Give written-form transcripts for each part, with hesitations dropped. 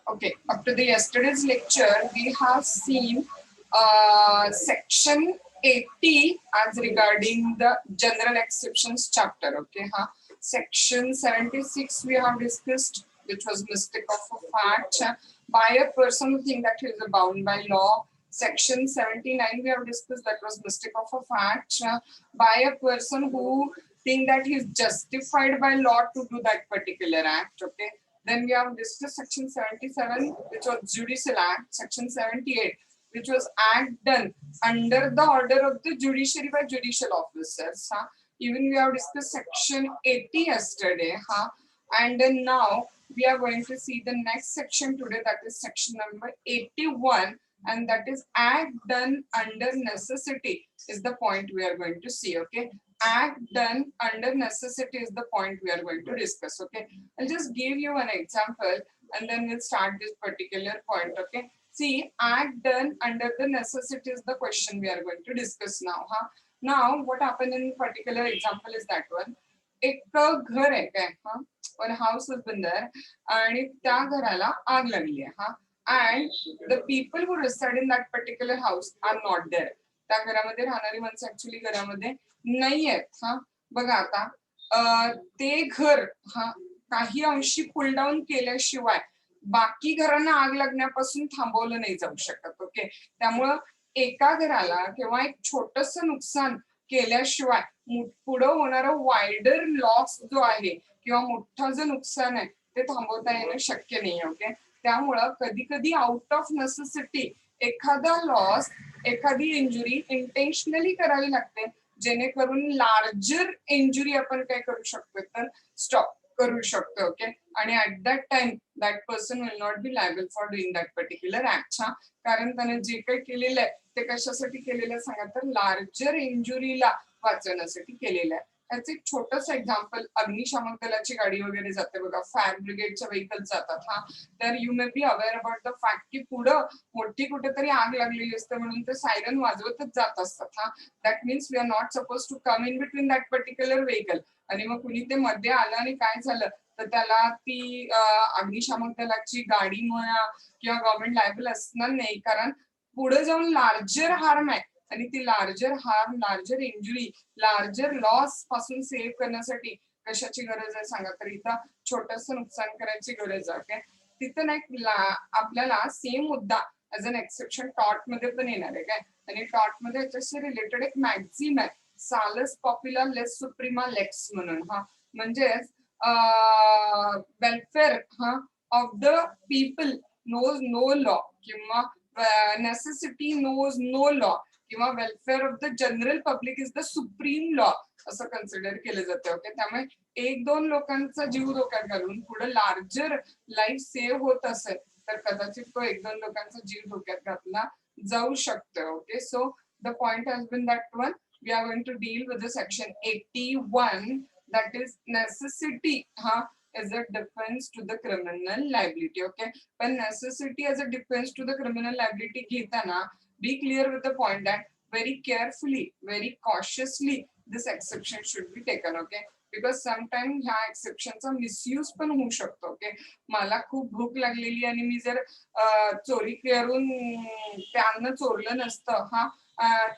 Okay, up to the yesterday's lecture, we have seen section 80 as regarding the general exceptions chapter. Okay, section 76 we have discussed, which was mistake of a fact by a person who think that he is bound by law. Section 79 we have discussed, that was mistake of a fact by a person who think that he is justified by law to do that particular act. Okay. Then we have discussed section 77, which was Judicial Act, section 78, which was act done under the order of the judiciary by judicial officers. Even we have discussed section 80 yesterday. And then now we are going to see the next section today, that is section number 81, and that is act done under necessity is the point we are going to see. Okay. Act done under necessity is the point we are going to discuss. Okay, I'll just give you an example and then we'll start this particular point. Okay, see, act done under the necessity is the question we are going to discuss now. Now what happened in particular example is that one, एक घर आहे काय, one house has been there आणि त्या घराला आग लागली आहे, and the people who reside in that particular house are not there. त्या घरामध्ये राहणारी माणसं ऍक्च्युली घरामध्ये नाही आहेत. बघा आता ते घर काही अंशी पुल डाऊन केल्याशिवाय बाकी घरांना आग लागण्यापासून थांबवलं नाही जाऊ शकत. ओके, त्यामुळं एका घराला किंवा एक छोटस नुकसान केल्याशिवाय पुढं होणारा वायडर लॉस जो आहे किंवा मोठं जे नुकसान आहे ते थांबवता येणं शक्य नाही. ओके, त्यामुळं कधी कधी आउट ऑफ नेसेसिटी एखादा लॉस, एखादी इंजुरी इंटेन्शनली करावी लागते, जेणेकरून लार्जर इंजुरी आपण काय करू शकतो तर स्टॉप करू शकतो. ओके, आणि at that time that person will not be liable for doing that particular act. कारण त्याने जे काही केलेलं आहे ते कशासाठी केलेलं आहे सांगा तर लार्जर इंजुरीला वाचवण्यासाठी केलेलं आहे. त्याचं एक छोटस एक्झाम्पल, अग्निशामक दलाची गाडी वगैरे जाते बघा, फायर ब्रिगेडच्या व्हेकल जातात. तर you may be aware about the fact की पुढं मोठी कुठेतरी आग लागलेली असते म्हणून ते सायरन वाजवतच जात असतात. That means we are not suppose to come in between that particular vehicle. आणि मग कुणी ते मध्ये आलं आणि काय झालं तर त्याला ती अग्निशामक दलाची गाडी म्हणा किंवा गव्हर्नमेंट लायबल असणार नाही, कारण पुढे जाऊन लार्जर हार्म आहे आणि ती larger harm, larger injury, larger loss पासून सेव्ह करण्यासाठी कशाची गरज आहे सांगा तर इथं छोटस नुकसान करायची गरज आहे. तिथं नाही आपल्याला सेम मुद्दा ऍज अन एक्सेप्शन टॉट मध्ये पण येणार आहे काय, आणि टॉट मध्ये याच्याशी रिलेटेड एक मॅक्झिम आहे, सालस पॉप्युलर लेस सुप्रिमा लेक्स म्हणून. म्हणजे welfare of the people knows no law किंवा नेसेसिटी नोज नो लॉ किंवा welfare of the general public is the supreme law असं कन्सिडर केलं जातं. ओके, त्यामुळे एक दोन लोकांचा जीव धोक्यात घालून पुढे लार्जर लाईफ सेव्ह होत असेल तर कदाचित तो एक दोन लोकांचा जीव धोक्यात घातला जाऊ शकतो. Okay, so the point has been that one we are going to deal with the section 81, that is necessity as a defense to the criminal liability. Okay, when necessity as a defense to the criminal liability घेताना be clear with the point that very carefully, very cautiously this exception should be taken. Okay, because sometimes ह्या एक्सेप्शनचा misuse पण होऊ शकतो. Okay, मला खूप भूक लागलेली आणि मी जर चोरी करून त्यानं चोरलं नसतं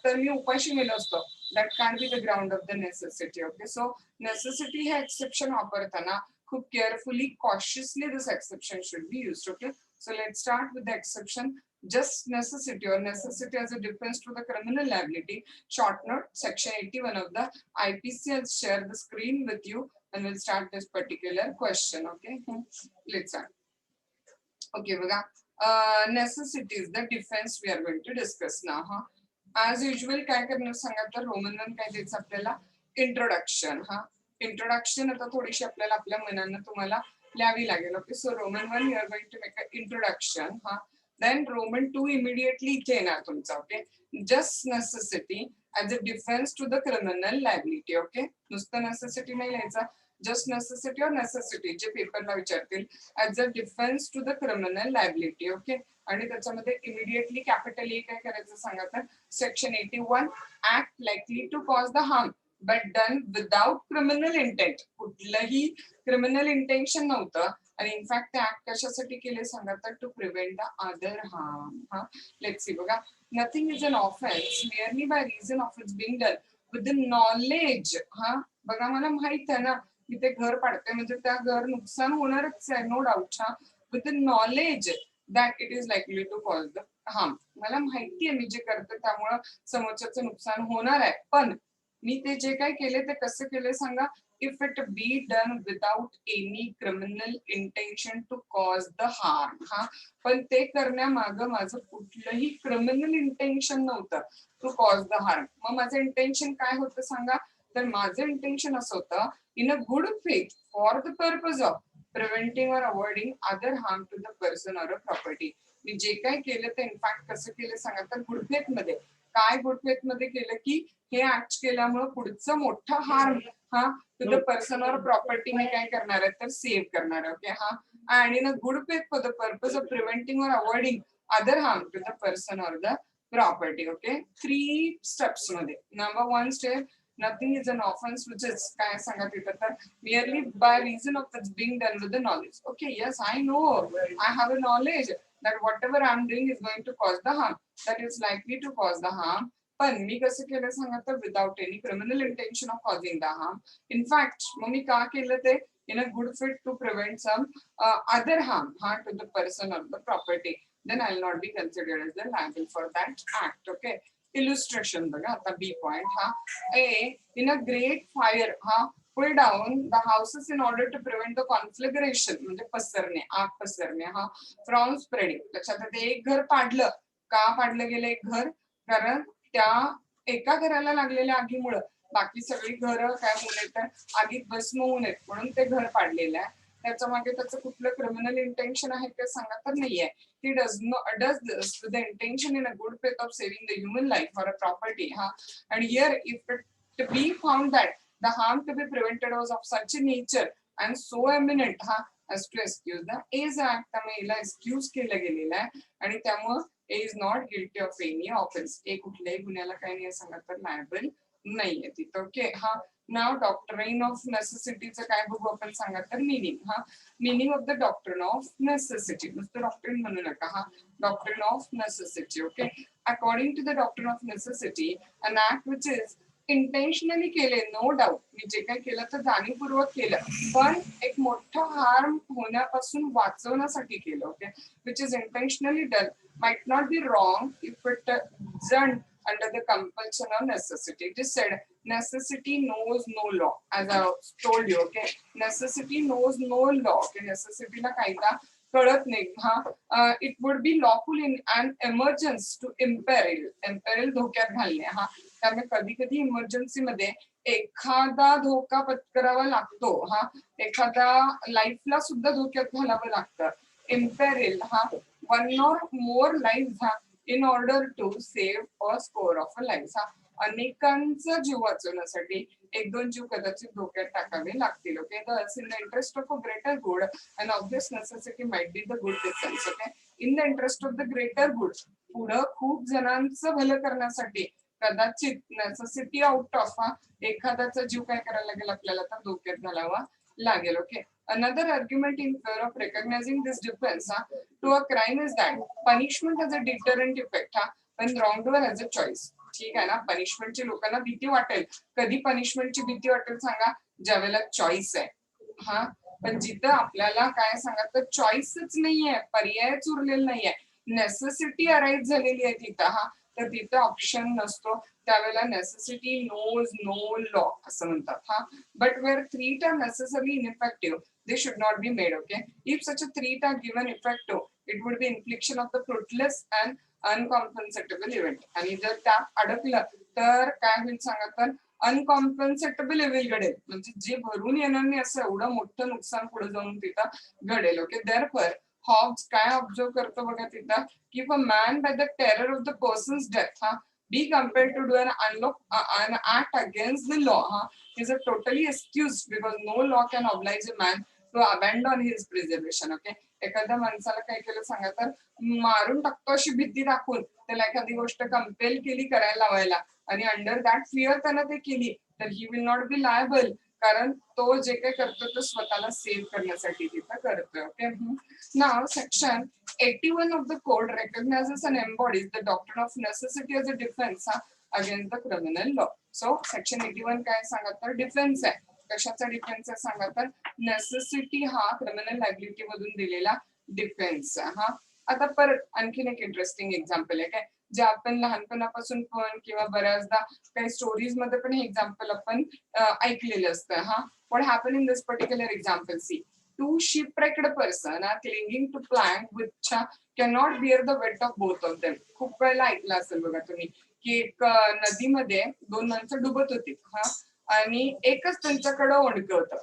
तर मी उपाशी मेलो असतो. That can't be the ground of the necessity. Okay, so necessity हे exception वापरताना खूप carefully, cautiously this exception should be used. Okay, so let's start with the exception just necessity or necessity as a defense to the criminal liability. Short note, section 81 of the IPC. I'll share the screen with you and we'll start this particular question. Okay, let's start. Okay, बघा, necessity is the defense we are going to discuss now. As usual काय करणार सांगा तर Roman 1 काय द्यायचं आपल्याला, introduction. Introduction आता थोडीशी आपल्याला आपल्या मनानं तुम्हाला लिहावी लागेल. Okay, so Roman 1 you are going to make a introduction. Then Roman 2 immediately इथे येणार तुमचा. Okay, just necessity as a defence to the criminal liability. Okay, नुसतं नेसेसिटी नाही लिहायचं, जस्ट नेसेसिटी और नेसेसिटी जे पेपरला विचारतील as a defence to the criminal liability. Okay, आणि त्याच्यामध्ये इमिडिएटली कॅपिटल ए काय करायचं सांगा तर section 81 act likely to cause the harm but done without criminal intent. कुठलंही क्रिमिनल इंटेन्शन नव्हतं आणि इनफॅक्ट ते ऍक्ट कशासाठी केले सांगा तर to prevent the other harm. हा लेट्स सी बघा, nothing is an offence merely by reason of its being done with the knowledge. हा बघा मला माहित आहे ना की ते घर पाडते म्हणजे त्या घर नुकसान होणारच आहे, नो डाऊट. हा with the knowledge that it is likely to cause the harm. मला माहिती आहे मी जे करते त्यामुळं समोरच्याचं नुकसान होणार आहे, पण मी ते जे काही केले ते कसं केले सांगा, if it be done without any criminal intention to cause the harm. हा पण ते करण्यामागं माझं कुठलंही क्रिमिनल इंटेन्शन नव्हतं टू कॉज द हार्म. मग माझं इंटेन्शन काय होतं सांगा, तर माझं इंटेन्शन असं होतं in a good faith for the purpose of preventing or avoiding other harm to the person or a property. मी जे काही केलं ते इनफॅक्ट कसं केलं सांगा तर गुड फेथ मध्ये. काय गुड फेथ मध्ये केलं की हे ऍक्ट केल्यामुळे पुढचं मोठं हार्म हा to the person or property मी काय करणार आहे तर सेव्ह करणार आहे. ओके हा आणि ना good faith for the purpose of preventing or avoiding other harm to the person or the property. Okay 3 steps मध्ये. Number 1 step, nothing is an offense which is काय सांगा तिथं तर merely by reason of it's being done with the knowledge. Okay, yes, I know, I have a knowledge that whatever I'm doing is going to cause the harm, that is likely to cause the harm. पण मी कसं केलं सांगा तर without any criminal intention of causing the harm. In fact मग मी का केलं ते in a good faith to prevent some other harm हा to the person or the property, then I'll not be considered as the liable for that act. Okay, illustration बघा आता बी point. हा ए in a great fire हा pull down the houses in order to prevent the conflagration म्हणजे पसरणे, आग पसरणे हा from spreading. लक्षात येते एक घर पाडलं. का पाडलं गेलं एक घर, कारण त्या एका घराला लागलेल्या आगीमुळे बाकी सगळी घरं काय होऊ नये तर आगीत भस्म होऊ नयेत म्हणून ते घर पाडलेलं आहे. त्याच्या मागे त्याचं कुठलं क्रिमिनल इंटेन्शन आहे ते सांगा तर नाहीये. He does this with the intention in a good faith of saving the human life or a property. And here, if it be found that the harm to be prevented was of such a nature and so eminent as to excuse the A's act, त्यामुळे याला excuse केलं गेलेलं आहे आणि त्यामुळे A is not guilty of any offense. A कुठल्याही गुन्ह्याला काही नाही सांगा तर लायबल नाहीये तिथं. ओके हा नाव डॉक्ट्रिन ऑफ नेसेसिटीचं काय बघू आपण सांगा तर meaning. meaning of the doctrine of necessity. नुसतं डॉक्ट्रिन म्हणू नका. doctrine of necessity. Okay, according to the doctrine of necessity, an act which is intentionally केले, नो डाऊट मी जे काही केलं तर जाणीवपूर्वक केलं, पण एक मोठं हार्म होण्यापासून वाचवण्यासाठी केलं. Okay, which is intentionally done might not be wrong if it done under the compulsion of necessity. It is said necessity knows no law, as I told you. Okay, necessity knows no law. Okay, necessity ला कायदा कळत नाही. It would be lawful in an emergency to imperil धोक्यात घालणे. त्यामुळे कधी कधी emergency मध्ये एखादा धोका पत्करावा लागतो. एखादा लाईफला सुद्धा धोक्यात घालावं लागतं. Imperil one or more life in order to save a score of a life. अनेकांचा जीव वाचवण्यासाठी एक दोन जीव कदाचित धोक्यात टाकावे लागतील. Okay, thus in the interest of a greater good an obvious necessity might be the good defense. Okay, in the interest of the greater good पुढं खूप जणांचं भलं करण्यासाठी कदाचित नेसेसिटी आउट ऑफ एखाद्याचा जीव काय करायला लागेल आपल्याला तर धोक्यात घालावा लागेल. Okay, another argument in favor of recognizing this difference to a crime is that punishment has a deterrent effect when wrongdoer has a choice. ठीक आहे ना, पनिशमेंटची लोकांना भीती वाटेल. कधी पनिशमेंटची भीती वाटेल सांगा, ज्यावेळेला चॉईस आहे. पण जिथं आपल्याला काय सांगा तर चॉईसच नाहीये, पर्यायच उरलेला नाहीये, नेसेसिटी अराईज झालेली आहे तिथं तर तिथं ऑप्शन नसतो. त्यावेळेला नेसेसिटी नोज नो लॉ असं म्हणतात. But where 3 are necessarily ineffective, they should not be made. Okay, if such a 3 are given effective, it would be infliction of the fruitless and uncompensatable event. आणि जर त्यात अडकलं तर काय होईल सांगा तर अनकॉम्पन्सेटेबल इव्हेंट घडेल, म्हणजे जे भरून येणार नाही असं एवढं मोठं नुकसान पुढे जाऊन तिथं घडेल. ओके, देअरफॉर हॉब्स काय ऑब्झर्व करतो बघा तिथं की a man by the terror of the persons death be compelled to do an act against the law is a totally excused because no law can oblige a man to abandon his preservation. Okay, एखाद्या माणसाला काय केलं सांगा तर मारून टाकतो अशी भीती दाखवून त्याला एखादी गोष्ट कंपेल केली करायला लावायला आणि अंडर दॅट फिअर त्यानं ते केली तर he will not be liable कारण तो जे काही करतो तो स्वतःला सेव्ह करण्यासाठी तिथं करतोय. Okay, now section 81 of the code recognizes and embodies the doctrine of necessity as a defense against the criminal law. So section 81 काय सांगत तर डिफेन्स आहे. कशाचा डिफेन्स आहे सांगा तर नेसेसिटी हा क्रिमिनल लायबिलिटी मधून दिलेला डिफेन्स. हा आता परत आणखीन एक इंटरेस्टिंग एक्झाम्पल आहे काय, जे आपण लहानपणापासून पण किंवा बऱ्याचदा काही स्टोरीज मध्ये पण हे एक्झाम्पल आपण ऐकलेलं असतं. हा, what happen in this particular example, see two shipwrecked person are clinging to plank which cannot bear the weight of both of them. खूप वेळेला ऐकलं असेल बघा तुम्ही की एक नदीमध्ये दोन माणसं डुबत होती. हा, आणि एकच त्यांच्याकडे ओंडकं होतं,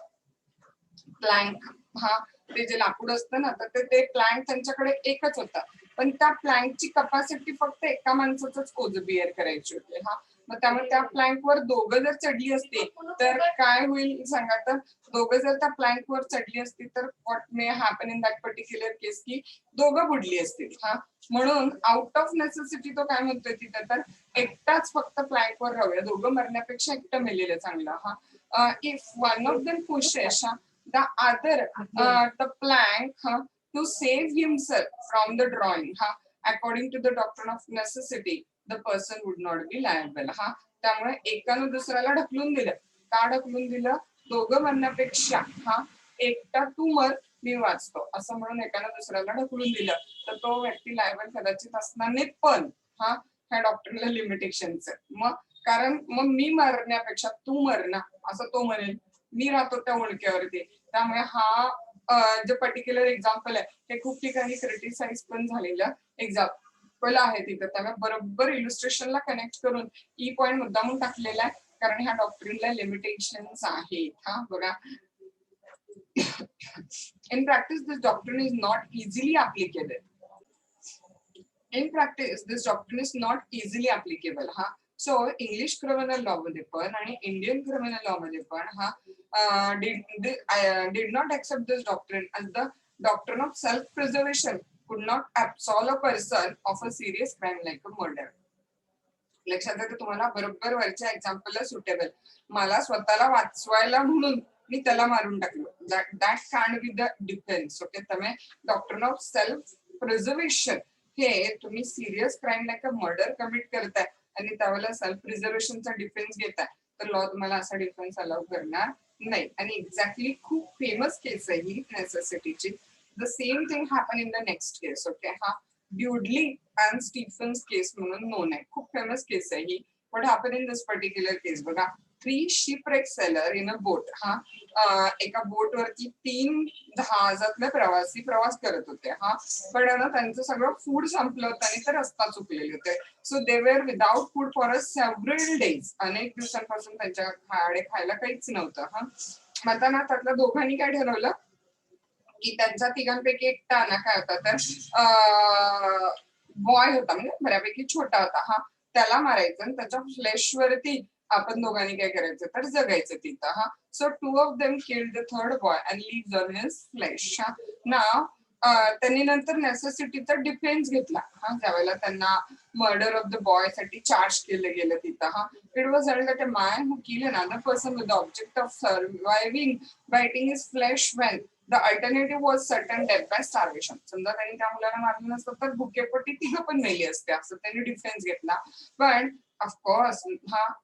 प्लॅंक. हा, ते जे लाकूड असतं ना, तर ते प्लॅंक त्यांच्याकडे एकच होता, पण त्या प्लॅंकची कपॅसिटी फक्त एका माणसाचंच ओझं बिअर करायची होती. हा, मग त्यामुळे त्या प्लॅंक वर दोघं जर चढली असते तर काय होईल सांगा तर, दोघं जर त्या प्लॅंक वर चढली असती तर what may happen in that particular case की दोघं बुडली असतील. हा, म्हणून आउट ऑफ नेसेसिटी तो काय म्हणतोय तिथं तर एकटाच फक्त प्लॅंक वर राहूया, दोघं मरण्यापेक्षा एकटं मेलेलं चांगलं. हा, if one of them pushes the other the plank to save himself from the drawing, according to the doctrine of necessity the person would not be liable. त्यामुळे एकानं दुसऱ्याला ढकलून दिलं. का ढकलून दिलं? दोघं म्हणण्यापेक्षा एकटा तू मर मी वाचतो असं म्हणून एकानं दुसऱ्याला ढकलून दिलं तर तो व्यक्ती लायबल कदाचित असणार नाही. पण ह्या डॉक्टरला लिमिटेशनच, मग कारण मग मी मरण्यापेक्षा तू मर ना असं तो म्हणेल, मी राहतो त्या ओळख्यावरती. त्यामुळे हा जे पर्टिक्युलर एक्झाम्पल आहे ते खूप ठिकाणी क्रिटिसाइज पण झालेलं एक्झाम्पल आहे तिथं. त्यामुळे बरोबर इलुस्ट्रेशनला कनेक्ट करून ई पॉइंट मुद्दामून टाकलेला आहे, कारण ह्या डॉक्ट्रिनला लिमिटेशन्स आहेत. हा बघा, in practice this doctrine is not easily applicable. In practice this doctrine is not easily applicable. So English criminal law मध्ये पण आणि इंडियन क्रिमिनल लॉ मध्ये पण did not accept this doctrine as the doctrine of self preservation could not absolve a person of a serious crime like a murder. लक्षात येतं तुम्हाला, बरोबर वरच्या एक्झाम्पलला सुटेबल. मला स्वतःला वाचवायला म्हणून मी त्याला मारून टाकलो, that can't be the defence. Okay, त्यामुळे डॉक्ट्रिन ऑफ सेल्फ प्रिझर्वेशन हे तुम्ही serious crime like a murder commit करताय आणि त्यावेळेला सेल्फ प्रिझर्वेशनचा डिफेन्स घेताय तर लॉ तुम्हाला असा डिफेन्स अलाउ करणार नाही. आणि एक्झॅक्टली खूप फेमस केस आहे ही नेसेसिटीची. The same thing happen in the next case. Okay, Dudley and Stephens case म्हणून नोन आहे, खूप फेमस केस आहे ही. What happen in this particular case बघा, 3 shipwreck sailor in a boat. एका बोट वरती 3 जहाजातले प्रवासी प्रवास करत होते. पण ना त्यांचं सगळं फूड संपलं होतं आणि ते रस्ता चुकलेले होते. So they were without food for a several days. अनेक दिवसांपासून त्यांच्याकडे खायला काहीच नव्हतं. मग आता ना त्यातल्या दोघांनी काय ठरवलं की त्यांच्या तिघांपैकी एकटा ना काय होता तर बॉय होता, म्हणजे बऱ्यापैकी छोटा होता. त्याला मारायचं आणि त्याच्या फ्लेशवरती आपण दोघांनी काय करायचं तर जगायचं तिथं. So 2 of them killed the third boy and lived on his flesh. नाव त्यांनी नंतर नेसेसिटीचा डिफेन्स घेतला. ज्यावेळेला त्यांना मर्डर ऑफ द बॉय साठी चार्ज केलं गेलं तिथं. It was held that a man who killed another person with the object of surviving by eating his flesh when the alternative was certain death by starvation. समजा त्यांनी त्या मुलाला मारलं नसतं तर भुकेपोटी तिघं पण मेली असते, असं त्यांनी डिफेन्स घेतला. पण ऑफकोर्स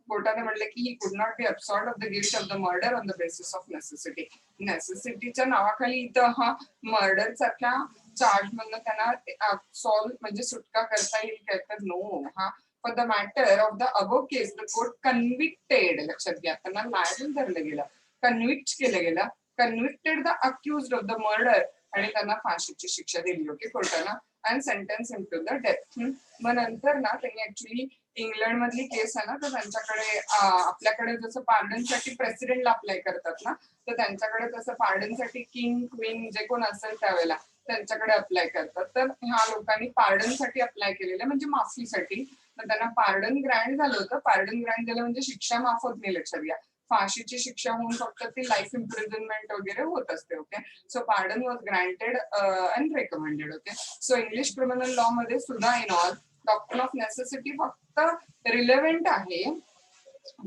कोर्टाने म्हटलं की he could not be absolved of the guilt of the murder on the basis of necessity. नेसेसिटीच्या नावाखाली इथं मर्डर सारख्या चार्ज मधनं त्यांना सॉल्व म्हणजे सुटका करता येईल काय तर no. For the matter of the above case the court convicted, लक्षात घ्या, त्यांना लायबल धरलं गेलं, कन्व्हिक्ट केलं गेलं, convicted the accused of the murder आणि त्यांना फाशीची शिक्षा दिली. ओके, कोर्टानं, and sentence in to the death. मग नंतर ना त्यांनी ऍक्च्युली इंग्लंड मधली केस आहे ना, तर त्यांच्याकडे आपल्याकडे जसं पार्डनसाठी प्रेसिडेंटला अप्लाय करतात ना, तर त्यांच्याकडे तसं पार्डनसाठी किंग क्वीन जे कोण असेल त्यावेळेला त्यांच्याकडे अप्लाय करतात. तर ह्या लोकांनी पार्डनसाठी अप्लाय केलेलं, म्हणजे माफीसाठी. तर त्यांना पार्डन ग्रँट झालं होतं. पार्डन ग्रँट झालं म्हणजे शिक्षा माफ होत नाही, लक्षात घ्या. फाशीची शिक्षा होऊन फक्त ती लाईफ इम्प्रिझनमेंट वगैरे होत असते. Okay, so pardon was granted and recommended. Okay, so English criminal law मध्ये सुद्धा in all doctrine of necessity फक्त रिलेव्हंट आहे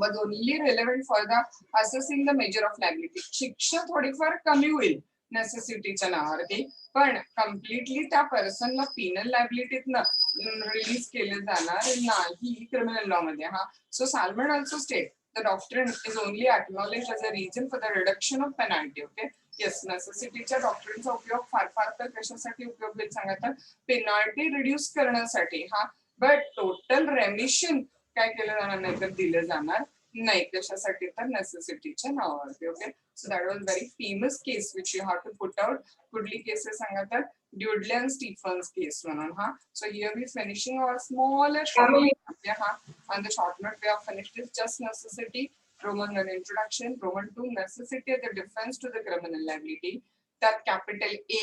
was only relevant for the assessing the measure of liability. शिक्षा थोडीफार कमी होईल नेसेसिटीच्या नावावरती, पण कम्प्लिटली त्या पर्सनला पिनल लायबिलिटीतनं रिलीज केले जाणार नाही क्रिमिनल लॉ मध्ये. हा, so salmon also state the doctrine is only acknowledged as a reason for the reduction of penalty. Okay, yes, नेसेसिटीच्या डॉक्ट्रिनचा उपयोग फार फार तर कशासाठी उपयोग होईल सांगा तर पेनल्टी रिड्यूस करण्यासाठी. हा, बट टोटल रेमिशन काय केलं जाणार नाही तर दिलं जाणार नाही कशासाठी तर नेसेसिटीच्या नावावरती. Okay, so that was very famous case which you have to put out. कुठली केसेस सांगा तर ड्युडले अँड स्टीफन्स केस म्हणून. हा, so here we finishing our smaller short. हा, and the short note we have finished is just necessity, Roman an introduction, Roman 2 necessity as a defense to the criminal liability. That capital A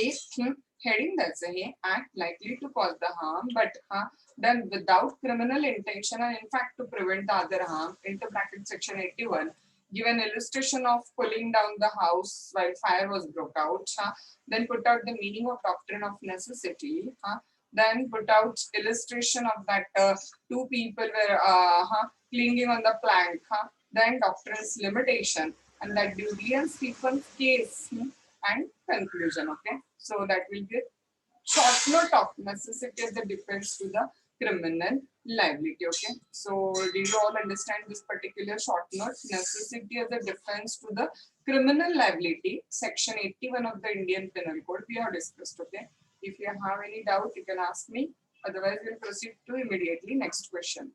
heading that's a act likely to cause the harm but done without criminal intention and in fact to prevent the other harm. Into bracket section 81 give an illustration of pulling down the house while fire was broke out. Then put out the meaning of doctrine of necessity. Then put out illustration of that two people were clinging on the plank. Then doctrine's limitation and that Dudley and Stephen's case and conclusion. Okay, so that will be short note of necessity as the defense to the criminal liability. Okay, so do you all understand this particular short note? Necessity as a defense to the criminal liability, section 81 of the Indian Penal Code we have discussed. Okay, if you have any doubt you can ask me, otherwise we'll proceed to immediately next question.